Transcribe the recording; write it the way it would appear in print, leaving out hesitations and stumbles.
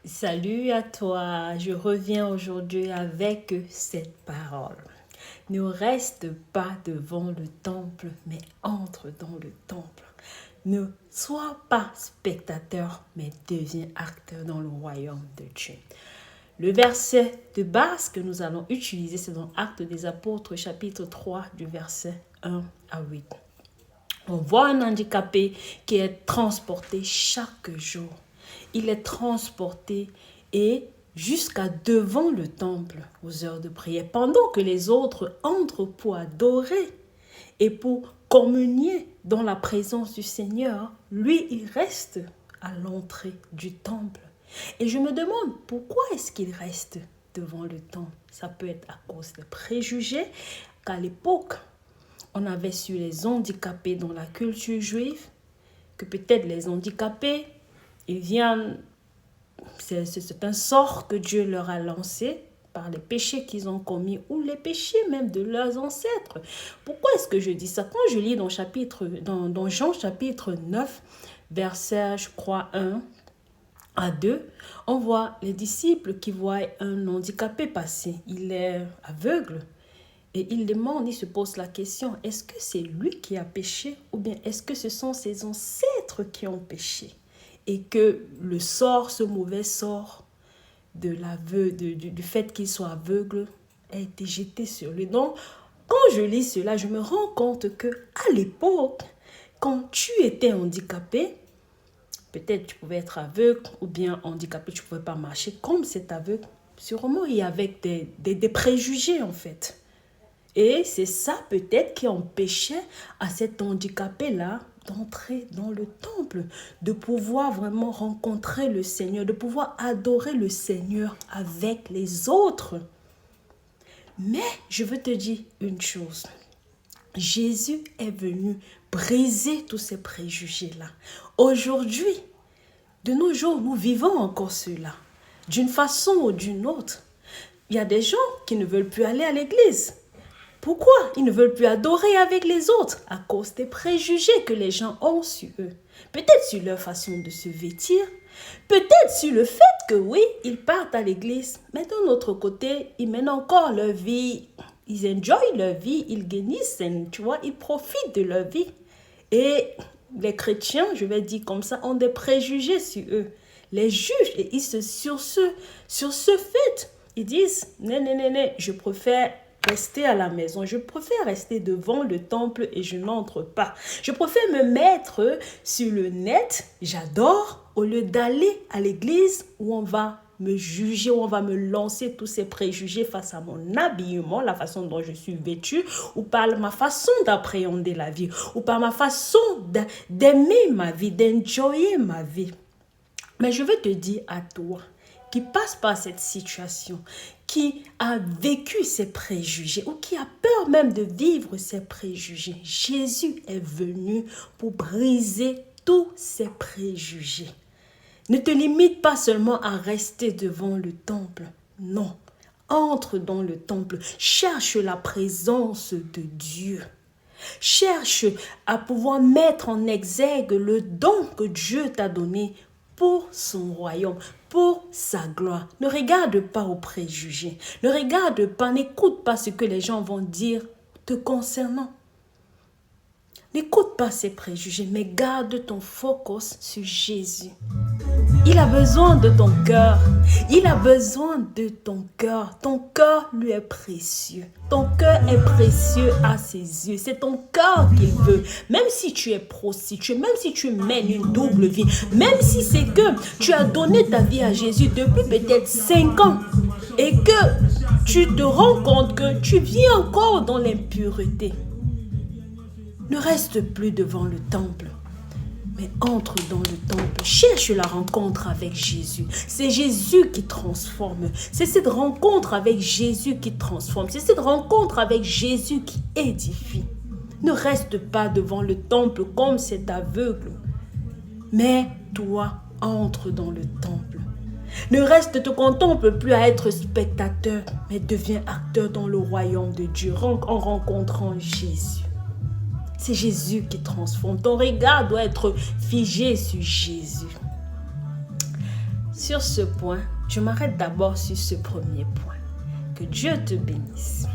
Salut à toi, je reviens aujourd'hui avec cette parole. Ne reste pas devant le temple, mais entre dans le temple. Ne sois pas spectateur, mais deviens acteur dans le royaume de Dieu. Le verset de base que nous allons utiliser, c'est dans Actes des Apôtres, chapitre 3, du verset 1 à 8. On voit un handicapé qui est transporté chaque jour. Il est transporté et jusqu'à devant le temple aux heures de prière, pendant que les autres entrent pour adorer et pour communier dans la présence du Seigneur. Lui, il reste à l'entrée du temple. Et je me demande pourquoi est-ce qu'il reste devant le temple. Ça peut être à cause des préjugés qu'à l'époque, on avait sur les handicapés dans la culture juive, que peut-être les handicapés, ils viennent, c'est un sort que Dieu leur a lancé par les péchés qu'ils ont commis ou les péchés même de leurs ancêtres. Pourquoi est-ce que je dis ça? Quand je lis dans Jean chapitre 9, verset, je crois, 1 à 2, on voit les disciples qui voient un handicapé passer. Il est aveugle. Et il se pose la question, est-ce que c'est lui qui a péché ou bien est-ce que ce sont ses ancêtres qui ont péché? Et que le sort, ce mauvais sort du fait qu'il soit aveugle a été jeté sur lui. Donc, quand je lis cela, je me rends compte que à l'époque, quand tu étais handicapé, peut-être tu pouvais être aveugle ou bien handicapé, tu ne pouvais pas marcher. Comme cet aveugle, sûrement il y avait des préjugés en fait. Et c'est ça peut-être qui empêchait à cet handicapé-là d'entrer dans le temple, de pouvoir vraiment rencontrer le Seigneur, de pouvoir adorer le Seigneur avec les autres. Mais je veux te dire une chose. Jésus est venu briser tous ces préjugés-là. Aujourd'hui, de nos jours, nous vivons encore cela. D'une façon ou d'une autre. Il y a des gens qui ne veulent plus aller à l'église. Pourquoi ils ne veulent plus adorer avec les autres? À cause des préjugés que les gens ont sur eux. Peut-être sur leur façon de se vêtir. Peut-être sur le fait que oui, ils partent à l'église. Mais d'un autre côté, ils mènent encore leur vie. Ils enjoyent leur vie, ils guérissent, tu vois, ils profitent de leur vie. Et les chrétiens, je vais dire comme ça, ont des préjugés sur eux. Les jugent et sur ce fait, ils disent, non, je préfère rester à la maison. Je préfère rester devant le temple et je n'entre pas. Je préfère me mettre sur le net, j'adore, au lieu d'aller à l'église où on va me juger, où on va me lancer tous ces préjugés face à mon habillement, la façon dont je suis vêtue, ou par ma façon d'appréhender la vie, ou par ma façon d'aimer ma vie, d'enjoyer ma vie. Mais je veux te dire à toi, qui passe par cette situation, qui a vécu ces préjugés ou qui a peur même de vivre ces préjugés. Jésus est venu pour briser tous ces préjugés. Ne te limite pas seulement à rester devant le temple. Non, entre dans le temple. Cherche la présence de Dieu. Cherche à pouvoir mettre en exergue le don que Dieu t'a donné pour son royaume, pour sa gloire. Ne regarde pas aux préjugés. Ne regarde pas, n'écoute pas ce que les gens vont dire te concernant. N'écoute pas ces préjugés, mais garde ton focus sur Jésus. Il a besoin de ton cœur. Il a besoin de ton cœur. Ton cœur lui est précieux. Ton cœur est précieux à ses yeux. C'est ton cœur qu'il veut. Même si tu es prostitué, même si tu mènes une double vie, même si c'est que tu as donné ta vie à Jésus depuis peut-être 5 ans et que tu te rends compte que tu vis encore dans l'impureté. Ne reste plus devant le temple, mais entre dans le temple. Cherche la rencontre avec Jésus. C'est Jésus qui transforme. C'est cette rencontre avec Jésus qui transforme. C'est cette rencontre avec Jésus qui édifie. Ne reste pas devant le temple comme cet aveugle, mais toi, entre dans le temple. Ne te contemple plus à être spectateur, mais deviens acteur dans le royaume de Dieu en rencontrant Jésus. C'est Jésus qui transforme. Ton regard doit être figé sur Jésus. Sur ce point, je m'arrête d'abord sur ce premier point. Que Dieu te bénisse.